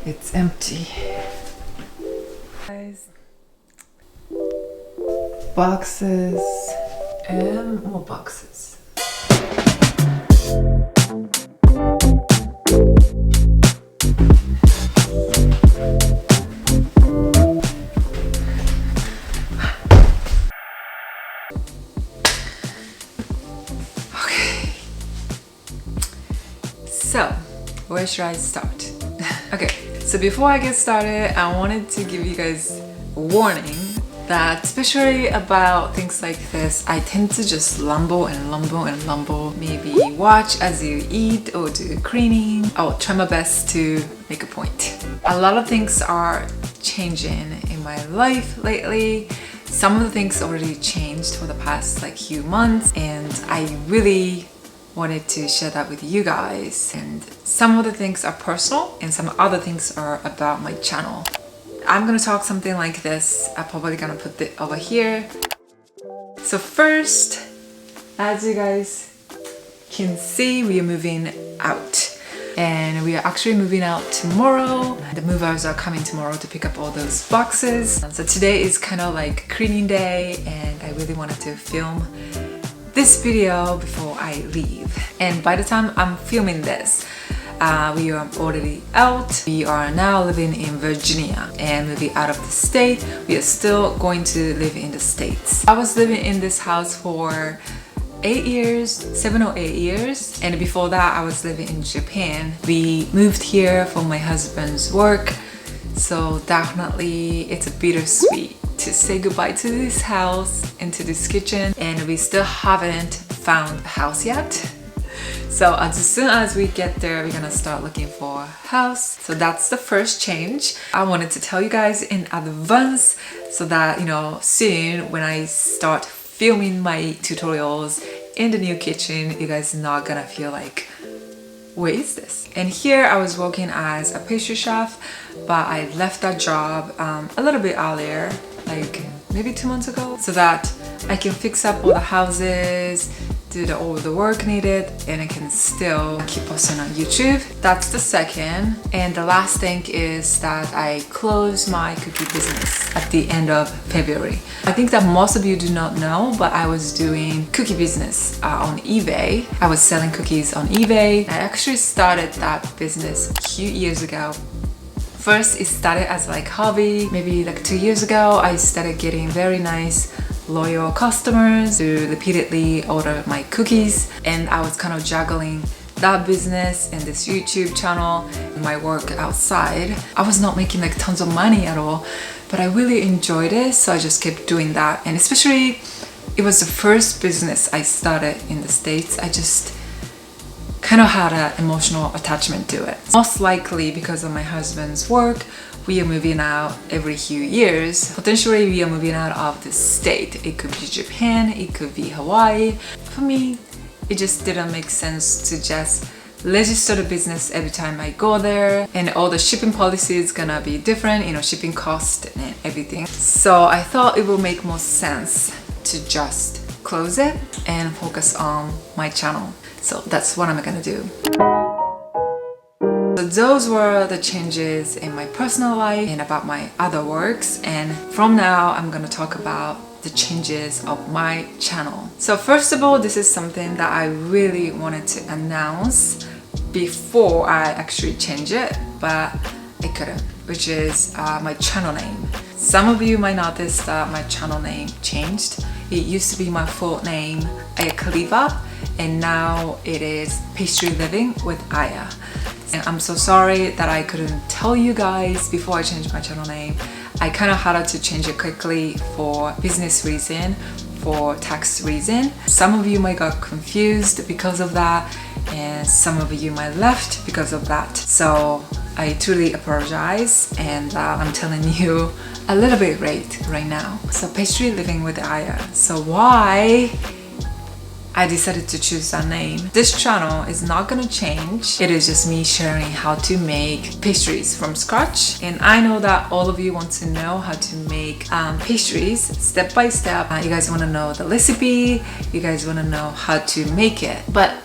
It's empty. Guys. Boxes and more boxes. Okay. So, where should I start? Okay, so before I get started, I wanted to give you guys a warning that especially about things like this, I tend to just lumble and lumble and lumble. Maybe watch as you eat or do cleaning. I'll try my best to make a point. A lot of things are changing in my life lately. Some of the things already changed for the past few months, and I really wanted to share that with you guys. And some of the things are personal and some other things are about my channel. I'm gonna talk something like this. I'm probably gonna put it over here. So first, as you guys can see, we are moving out. And we are actually moving out tomorrow. The movers are coming tomorrow to pick up all those boxes. So today is kind of like cleaning day, and I really wanted to film this video before I leave. And by the time I'm filming this, we are already out. We are now living in Virginia and moving out of the state. We are still going to live in the States. I was living in this house for 8 years, 7 or 8 years. And before that, I was living in Japan. We moved here for my husband's work. So definitely it's a bittersweet to say goodbye to this house and to this kitchen. And we still haven't found a house yet. So as soon as we get there, we're gonna start looking for a house. So that's the first change. I wanted to tell you guys in advance so that, you know, soon when I start filming my tutorials in the new kitchen, you guys are not gonna feel like, what is this? And here I was working as a pastry chef, but I left that job a little bit earlier, like maybe 2 months ago, so that I can fix up all the houses, do all the work needed, and I can still keep posting on YouTube. That's the second. And the last thing is that I closed my cookie business at the end of February. I think that most of you do not know, but I was doing cookie business on eBay. I was selling cookies on eBay. I actually started that business a few years ago. First, it started as like hobby. Maybe like 2 years ago, I started getting very nice loyal customers who repeatedly order my cookies, and I was kind of juggling that business and this YouTube channel and my work outside. I was not making like tons of money at all, but I really enjoyed it, so I just kept doing that. And especially it was the first business I started in the States. I just kind of had an emotional attachment to it. Most likely because of my husband's work, we are moving out every few years. Potentially we are moving out of the state. It could be Japan, it could be Hawaii. For me, it just didn't make sense to just register the business every time I go there, and all the shipping policy is gonna be different, you know, shipping cost and everything. So I thought it would make more sense to just close it and focus on my channel. So that's what I'm gonna do. So those were the changes in my personal life and about my other works, and from now I'm gonna talk about the changes of my channel. So first of all, this is something that I really wanted to announce before I actually change it, but I couldn't, which is my channel name. Some of you might notice that my channel name changed. It used to be my full name, Aya Kaliva, and now it is Pastry Living with Aya. And I'm so sorry that I couldn't tell you guys before I changed my channel name. I kind of had to change it quickly for business reason, for tax reason. Some of you might got confused because of that, and some of you might left because of that. So I truly apologize, and I'm telling you a little bit late right now. So Pastry Living with Aya. So why I decided to choose that name. This channel is not gonna change. It is just me sharing how to make pastries from scratch. And I know that all of you want to know how to make pastries step by step. You guys wanna know the recipe. You guys wanna know how to make it. But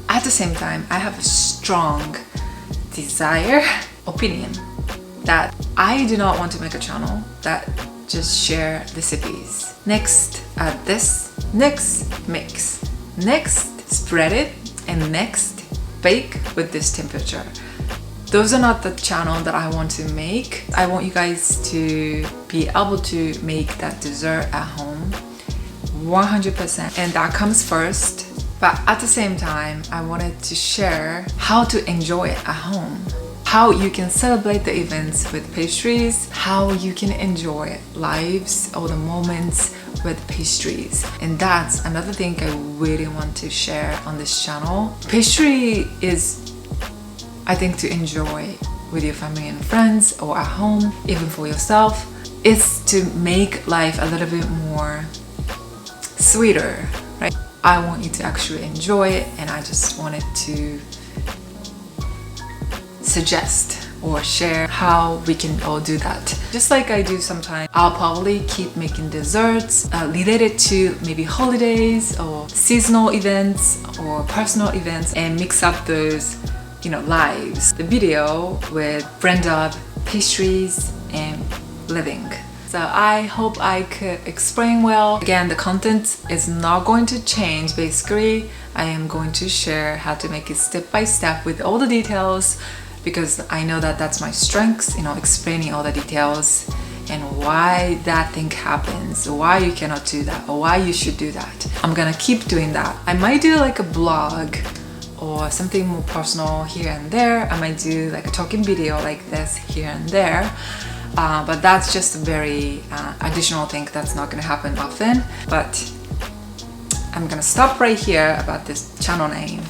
at the same time, I have a strong desire, opinion that I do not want to make a channel that just share recipes. Next add this, next mix, next spread it, and next bake with this temperature. Those are not the channel that I want to make. I want you guys to be able to make that dessert at home 100%, and that comes first. But at the same time, I wanted to share how to enjoy it at home, how you can celebrate the events with pastries, how you can enjoy lives or the moments with pastries. And that's another thing I really want to share on this channel. Pastry is, I think, to enjoy with your family and friends or at home, even for yourself. It's to make life a little bit more sweeter, right? I want you to actually enjoy it, and I just wanted to suggest or share how we can all do that. Just like I do sometimes, I'll probably keep making desserts related to maybe holidays or seasonal events or personal events, and mix up those, you know, lives, the video with blend of pastries and living. So I hope I could explain well. Again, the content is not going to change. Basically, I am going to share how to make it step by step with all the details, because I know that that's my strengths, you know, explaining all the details and why that thing happens, why you cannot do that, or why you should do that. I'm gonna keep doing that. I might do like a blog or something more personal here and there. I might do like a talking video like this here and there. But that's just a very additional thing that's not gonna happen often. But I'm gonna stop right here about this channel name.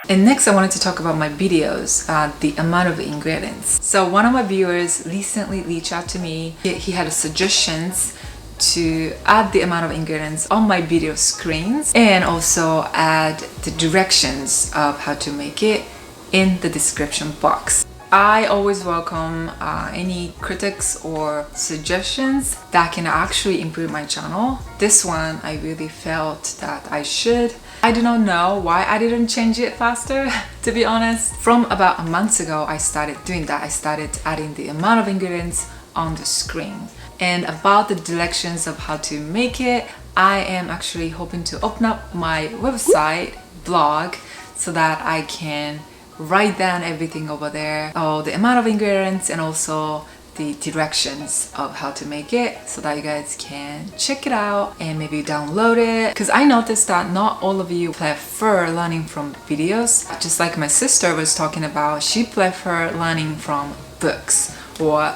And next I wanted to talk about my videos, the amount of ingredients. So one of my viewers recently reached out to me. He had suggestions to add the amount of ingredients on my video screens, and also add the directions of how to make it in the description box. I always welcome any critics or suggestions that can actually improve my channel. This one, I really felt that I should. I do not know why I didn't change it faster, to be honest. From about a month ago, I started doing that. I started adding the amount of ingredients on the screen. And about the directions of how to make it, I am actually hoping to open up my website, blog, so that I can write down everything over there, the amount of ingredients and also the directions of how to make it, so that you guys can check it out and maybe download it. Because I noticed that not all of you prefer learning from videos. Just like my sister was talking about, she prefer learning from books or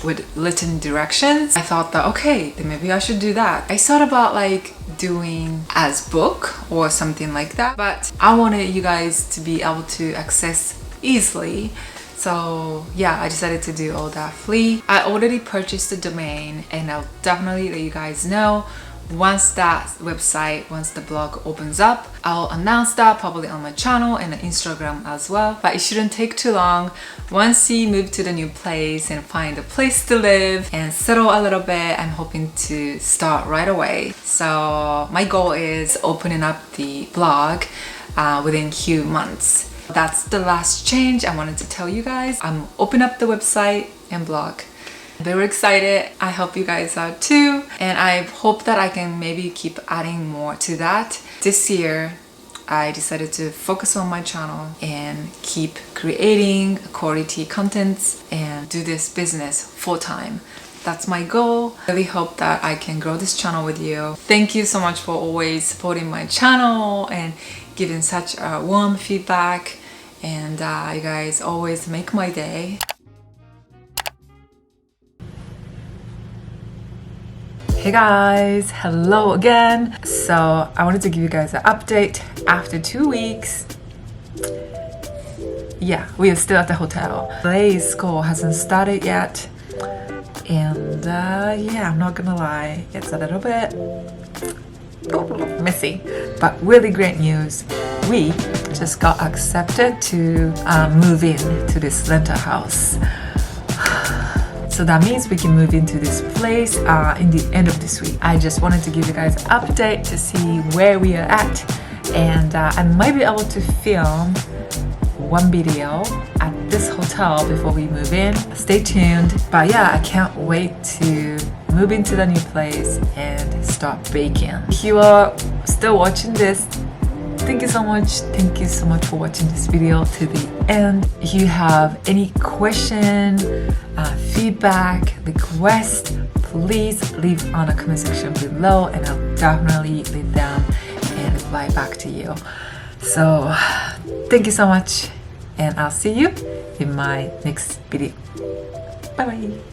with written directions. I thought that, okay, then maybe I should do that. I thought about like doing as book or something like that, but I wanted you guys to be able to access easily. So yeah, I decided to do all that free. I already purchased the domain, and I'll definitely let you guys know once that website, once the blog opens up. I'll announce that probably on my channel and on Instagram as well, but it shouldn't take too long. Once you move to the new place and find a place to live and settle a little bit, I'm hoping to start right away. So my goal is opening up the blog within a few months. That's the last change I wanted to tell you guys. I'm opening up the website and blog. Very excited. I hope you guys are too, and I hope that I can maybe keep adding more to that. This year I decided to focus on my channel and keep creating quality contents and do this business full-time. That's my goal. I really hope that I can grow this channel with you. Thank you so much for always supporting my channel and giving such a warm feedback, and you guys always make my day. Hey guys, hello again. So I wanted to give you guys an update after 2 weeks. Yeah, we are still at the hotel. Today's school hasn't started yet, and yeah, I'm not gonna lie, it's a little bit messy, but really great news. We just got accepted to move in to this rental house. So that means we can move into this place in the end of this week. I just wanted to give you guys an update to see where we are at, and I might be able to film one video at this hotel before we move in. Stay tuned. But yeah, I can't wait to move into the new place and start baking. If you are still watching this, thank you so much. Thank you so much for watching this video to the end. If you have any question, feedback, request, please leave on the comment section below and I'll definitely leave them and reply back to you. So thank you so much and I'll see you in my next video. Bye bye.